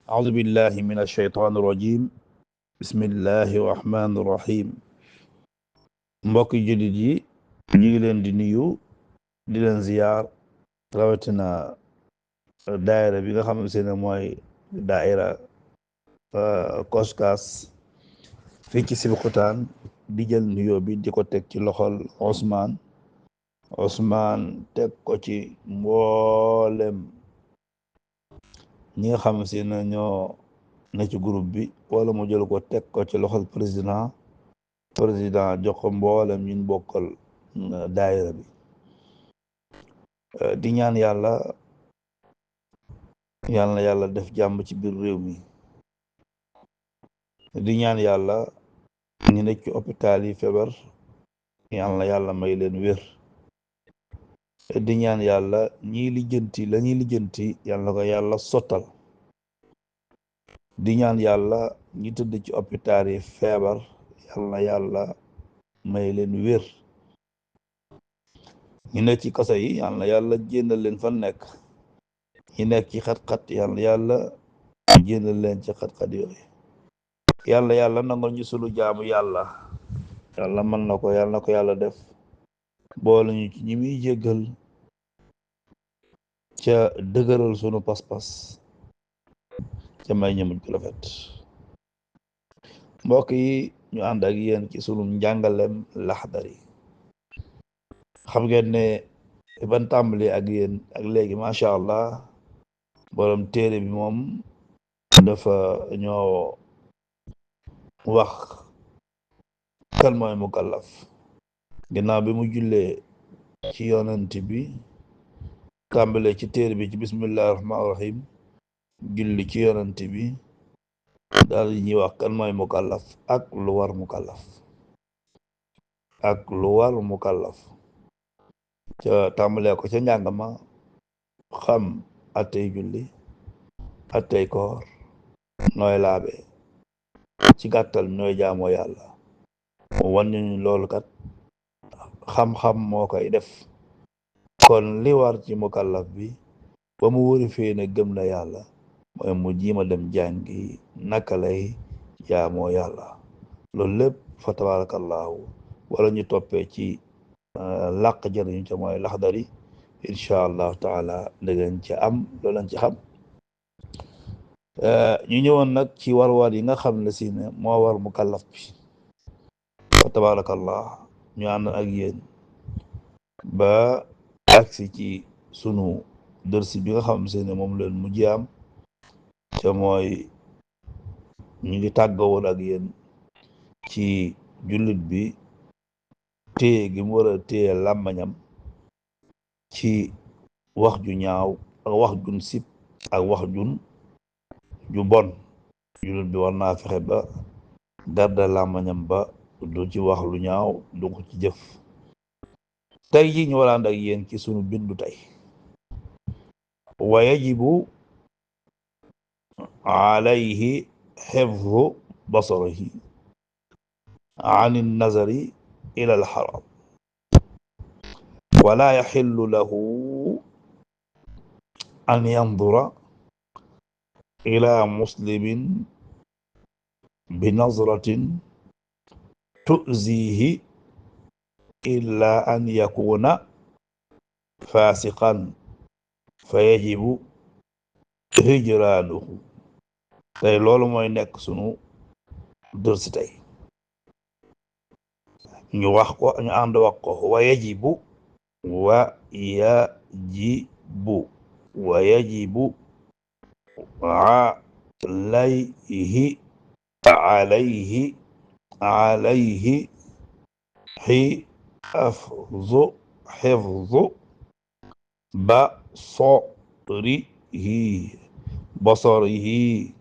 أعوذ بالله من الشيطان الرجيم بسم الله الرحمن الرحيم mbokki jullit yi ñu ngi leen di nuyu di leen ziyaar rawatina daayira bi nga xam ne mooy daayira Coskas fii ci Sébikotane di jël nuyoo bi di ko teg ci loxol Ousmane teg ko ci mboolem ñi nga xam ne ñoo ne ci groupe bi wala mu jël ko teg ko ci loxol président jox ko mboolem ñun bokkal daayira bi di ñaan yàlla na yàlla def jàmm ci biir réew mi di ñaan yàlla ñi nekk ci hôpital yi feebar yàlla na yàlla may leen wér di ñaan yàlla ñiy lijjanti la ñuy lijjanti yàlla ko yàlla sottal di ñaan yàlla ñi tëdd ci hôpital yi feebar yàlla na yàlla may leen wér ñi nekk ci kaso yi yàlla na yàlla jénnal leen fan nekk ñi nekk ci xat-xat yàlla yàlla jénnal leen ci xat-xat yooyu yàlla nangol ñu sunu jaamu yàlla mën na ko yàlla def boole ñu ci ñi muy jéggal ca dëgëral sunu pas-pas ca may ñëmuñ ko rafet mbokk yi ñu ànd ak yéen ci sunu njàngalem Laxdari xam ngeen ne ban tàmbali ak yéen ak léegi macha allah borom téere bi moom dafa ñoo wax kan mooy mukallaf ginnaaw bi mu jullee ci yonent bi tàmbale ci téere bi ci bismillahi rahmaani rahim julli ci yonent bi daal di ñuy wax kan mooy mukallaf ak lu war mukallaf ca tàmbalee ko ca njàng ma xam attey julli attey koor nooy laabe ci gàttal nooy jaamoo yàlla mu wan ñu loolu kat xam-xam moo koy def kon li war ci mukallaf bi ba mu wari fee ne gëm na yàlla mooy mu jiima dem jàngi naka lay jaamoo yàlla loolu lépp fa tabarakallahu wala ñu toppee ci làq jëriñu ca mooy Laxdari incha allahu taala dangeen ci am loolu lañ ci xam ñu ñëwoon nag ci war-war yi nga xam ne si ne moo war mukallaf bi fa tabarakallah ñu ànd ak yéen ba agsi ci sunu dërsi bi nga xam ne moom leen mu jaam te mooy ñu ngi tàggawoon ak yéen ci jullit bi téye gi mu war a téye làmmañam ci wax ju ñaaw ak wax jun sib ak wax ju bon jullit bi war naa fexe ba darda làmmañam ba du ci wax lu ñaaw du ko ci jëf tey ji ñu war a ànd ak yéen ci sunu bindu tey wa yajibu alayhi xifdu basarihi an nazari ila alxaram wala yaxillu lahu an yandura ila muslimin binazratin tuzihi illa an yakuna fasiqan fa yajibu hijraanuhu tey loolu mooy nekk sunu dërsi tey ñu wax ko ñu ànd wax ko wa yajibu alayhi xifzu basarihi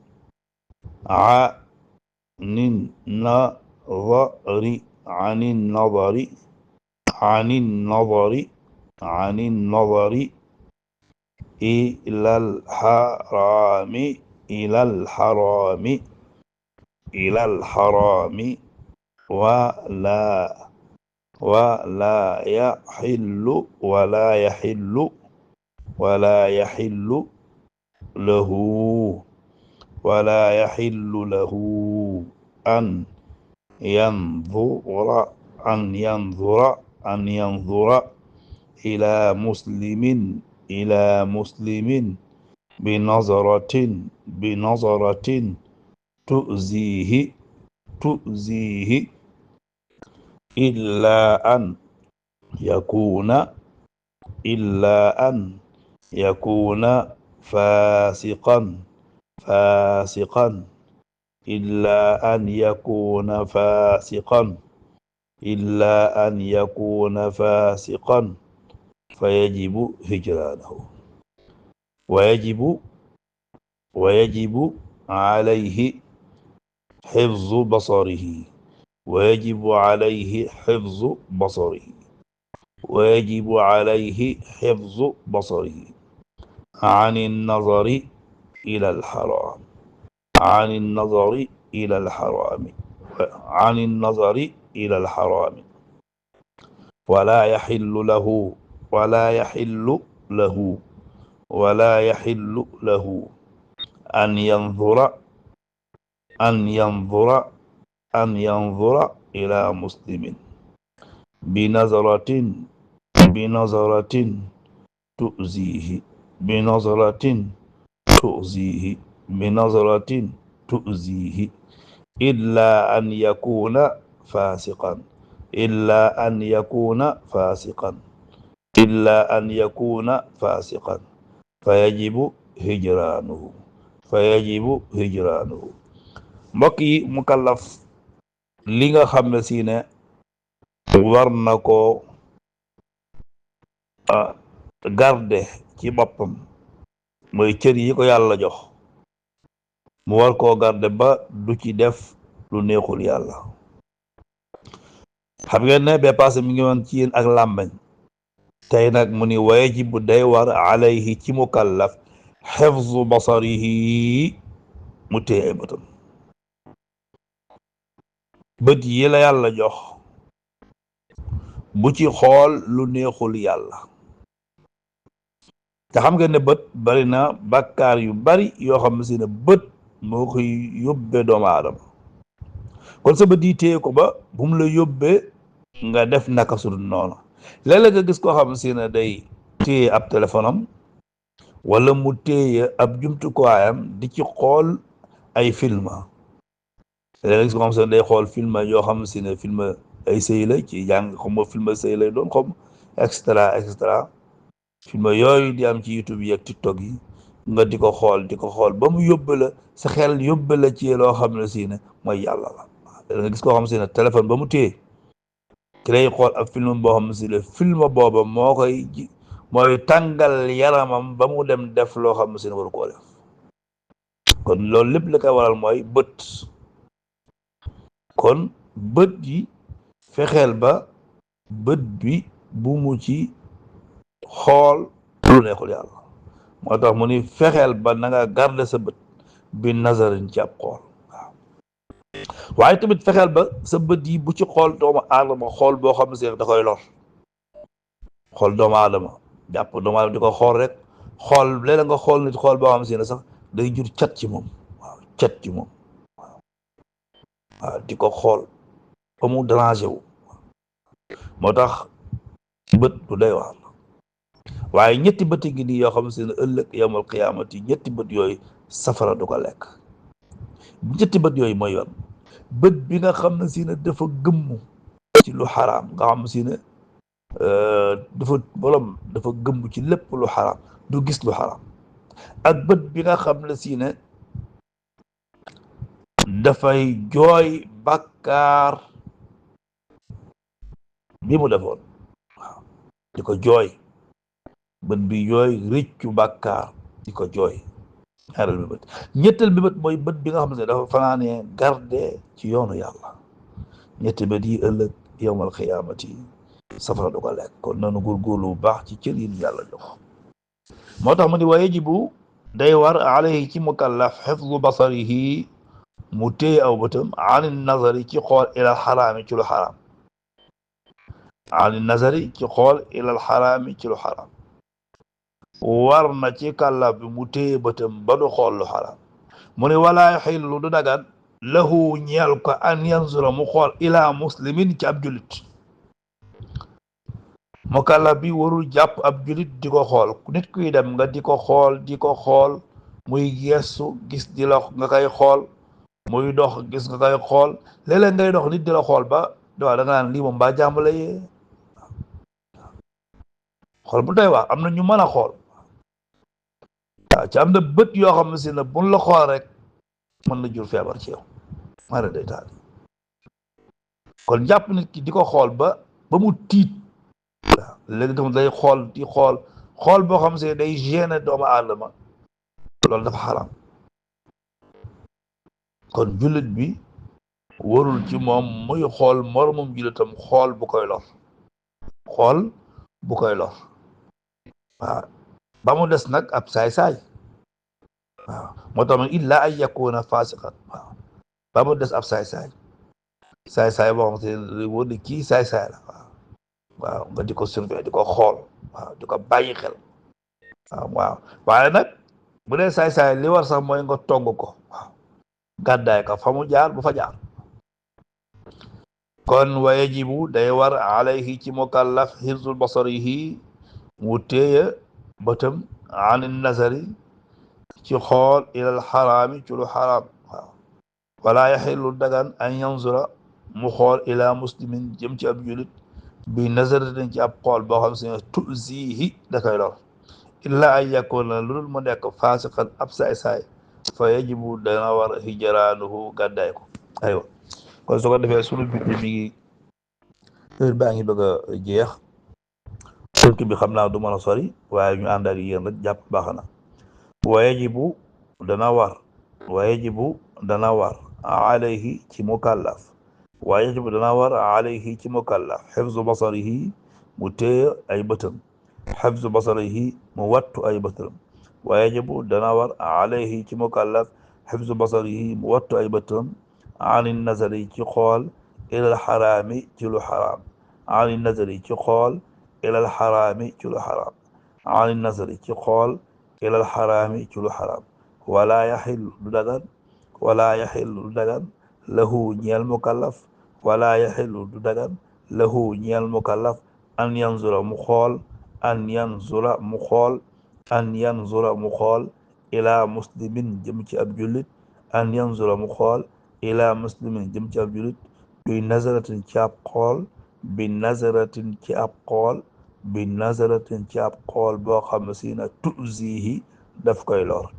عن النظر إلى الحرام ولا يحل له ولا يحل له أن ينظر أن ينظر إلى مسلم بنظرة تؤذيه إلا أن يكون فاسقا فيجب هجرانه ويجب عليه حفظ بصره عن النظر إلى الحرام عن النظر إلى الحرام ولا يحل له أن ينظر إلى مسلم بنظرة تؤذيه إلا أن يكون فاسقا فيجب هجرانه mbokk yi mukallaf li nga xam ne si ne war na ko garde ci boppam mooy cër yi ko yàlla jox mu war koo garde ba du ci def lu neexul yàlla xam ngeen ne bee passé mi ngi woon ci yéen ak làmbañ tey nag mu ni wayajibu day war alayhi ci mukallaf xifzu basarihi mu téye ay bëtam bët yi la yàlla jox bu ci xool lu neexul yàlla te xam ngeen ne bët bari na bàkkaar yu bari yoo xam ne si ne bët moo koy yóbbee doomu aadama kon sa bët yi téye ko ba bu mu la yóbbee nga def naka su dul noonu léeg-léeg nga gis koo xam ne si ne day téye ab téléphone am wala mu téye ab jumtukaayam di ci xool ay film léeg-léeg nga gis koo xam ne si ne day xool film yoo xam ne si ne film ay sëy la ci jàng xam nga film sëy lay doon xam et cetera film yooyu di am ci YouTube yi ak TikTok yi nga di ko xool ba mu yóbbe la sa xel yóbbe la ci loo xam ne si ne mooy yàlla la nga gis koo xam ne si ne téléphone ba mu téye ki lay xool ab film boo xam ne si ne film booba mooy tàngal yaramam ba mu dem def loo xam ne si ne waru koo def kon loolu lépp la koy waral mooy bët kon bët yi fexeel ba bët bi bu mu ci xool lu neexul yàlla moo tax mu ni fexeel ba na nga garder sa bët bi nazarin ci ab xool waaw waaye tamit fexeel ba sa bët yi bu ci xool doomu aadama xool boo xam ne si da koy lor xool doomu aadama jàpp doomu aadama di ko xool rek xool léeg-léeg nga xool nit xool boo xam ne si ne sax day jur cat ci moom waaw di ko xool ba mu dérangé wu moo tax bët du day waar waaye ñetti bët ngi nii yoo xam ne ëllëg yawmal qiyaamati ñetti bët yooyu safara du ko lekk ñetti bët yooyu mooy yoon bët bi nga xam ne si ne dafa gëmm ci lu xaraam nga xam si ne dafa gëmm ci lépp lu xaraam du gis lu xaraam ak bët bi nga xam ne si ne dafay jooy bàkkaar bi mu defoon waaw di ko jooy bët bi jooy rëccu bàkkaar di ko jooy ñaareel bi bët ñetteel bi bët mooy bët bi nga xam ne dafa fanaanee garde ci yoonu yàlla ñetti bët yi ëllëg yawmal xiyaamati safara du ko lekk kon nanu góorgóorlu bu baax ci cër yi yàlla jox moo tax mu ni wa yajibu day war alayhi ci mukallaf xifzu basarihi mu téye aw bëtam ani nazari ci xool ilal xaraami ci lu xaraam ani nazari ci xool ilal xaraami ci lu xaraam war na ci kàllaf bi mu téye bëtam ba du xool lu xaraam mu ne walaa yaxillu du dagan lahu ñeel ko an yanzura mu xool ila muslimin ci ab julit mukallaf bi warul jàpp ab julit di ko xool nit kuy dem nga di ko xool muy gestu gis di la nga koy xool muy dox gis nga koy xool léeg-léeg ngay dox nit di la xool ba waaw da nga naan lii moom ba jàmbale yee xool bu doy wax am na ñu mën a xool waaw ci am na bët yoo xam ne si ne buñ la xool rek mën na jur feebar ci yow mara day taal kon jàpp nit ki di ko xool ba mu tiit waaw léegi tam day xool di xool boo xam si day gêner doomu aadama loolu dafa xaram kon jullit bi warul ci moom muy xool moromum jullitam xool bu koy lor waaw ba mu des nag ab saay-saay waaw moo tax illa an yakuna fasiqan waaw ba mu des ab saay-saay boo xam ne wóor ni kii saay-saay la waaw nga di ko surveiller di ko xool waaw di ko bàyyi xel waaw waaye nag bu dee saay-saay li war sax mooy nga togg ko waaw gàddaay ka fa mu jaar bu fa jaar kon wa yajibu day war alayhi ci mukallaf hifzul basarihi mu téye bëtam an nazari ci xool ilal xaraami ci lu xaraam waaw wala yaxillu dagan an yanzura mu xool ila muslimin jëm ci ab julit bi nazaratin ci ab xool boo xam si ne tuzihi da koy lor illa an yakuna lu dul mu nekk fasiqan ab saay-saay fa yajibu dana war hijraanuhu gàddaay ko aywa kon su ko defee sunu bi mi ngi heure baa ngi bëgg a jeex tënk bi xam naa du mën a sori waaye ñu ànd ak yéen rek jàpp baax na wa yajibu dana war alayhi ci mukallaf wa yajibu dana war alayhi ci mukallaf xifzu basarihi mu téye ay bëtam xifzu basarihi mu wattu ay bëtam wa yajibu dana war alayhi ci mukallaf xifzu basarihi mu wattu ay bëtam ani nazari ci xool ilal xaraami ci lu xaraam ani nazari ci xool ilal xaraami ci lu xaraam ani nazari ci xool ilal xaraami ci lu xaraam wala yaxillu du dagan lahu ñeel mukallaf wala yaxillu du dagan lahu ñeel mukallaf an yanzura mu xool ila muslimin jëm ci ab jullit an yanzura mu xool ila muslimin jëm ci ab julit bi nazaratin ci ab xool boo xam ne si na tuzihi daf koy lor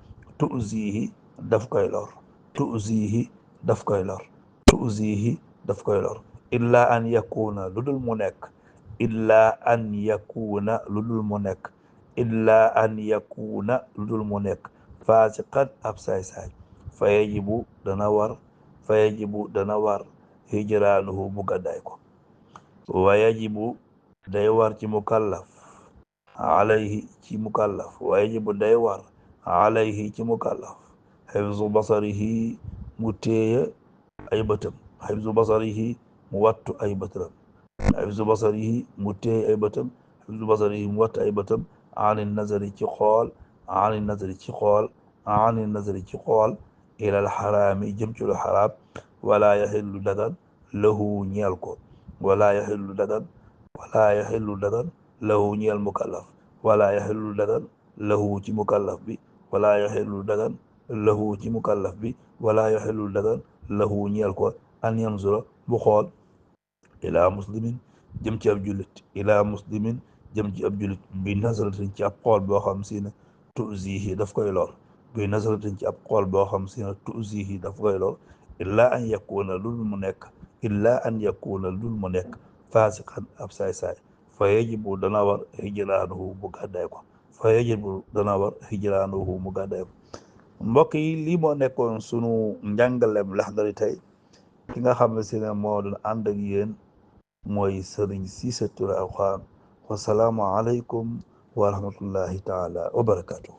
illa an yakuna lu dul mu nekk fasiqan ab saay-saay fa yajibu dana war hijraanuhu mu gàddaay ko wa yajibu day war ci mukallaf alayhi ci mukallaf xifzu basarihi mu téye ay bëtam xifzu basarihi mu wattu ay bëtam ani nazari ci xool ilal xaraami jëm ci lu xaraam wala yaxillu dagan lahu ñeel ko wala yaxillu dagan lahu ñeel mukallaf wala yaxillu dagan lahu ci mukallaf bi wala yaxillu dagan lahu ñeel ko an yanzura bu xool ila muslimin jëm ci ab jullit bi nazaratin ci ab xool boo xam si ne tuzihi daf koy lor illa an yakuna lul mu nekk fasiqan ab saay-saay fa yajibu dana war hijraanuhu mu gàddaay ko mbokk yi lii moo nekkoon sunu njàngalem Laxdari tey ki nga xam ne si ne moo doon ànd ak yéen mooy Sëriñ Cissé Touré Alxuraan wasalaamu aleykum wa rahmatullahi taala wa barakatuh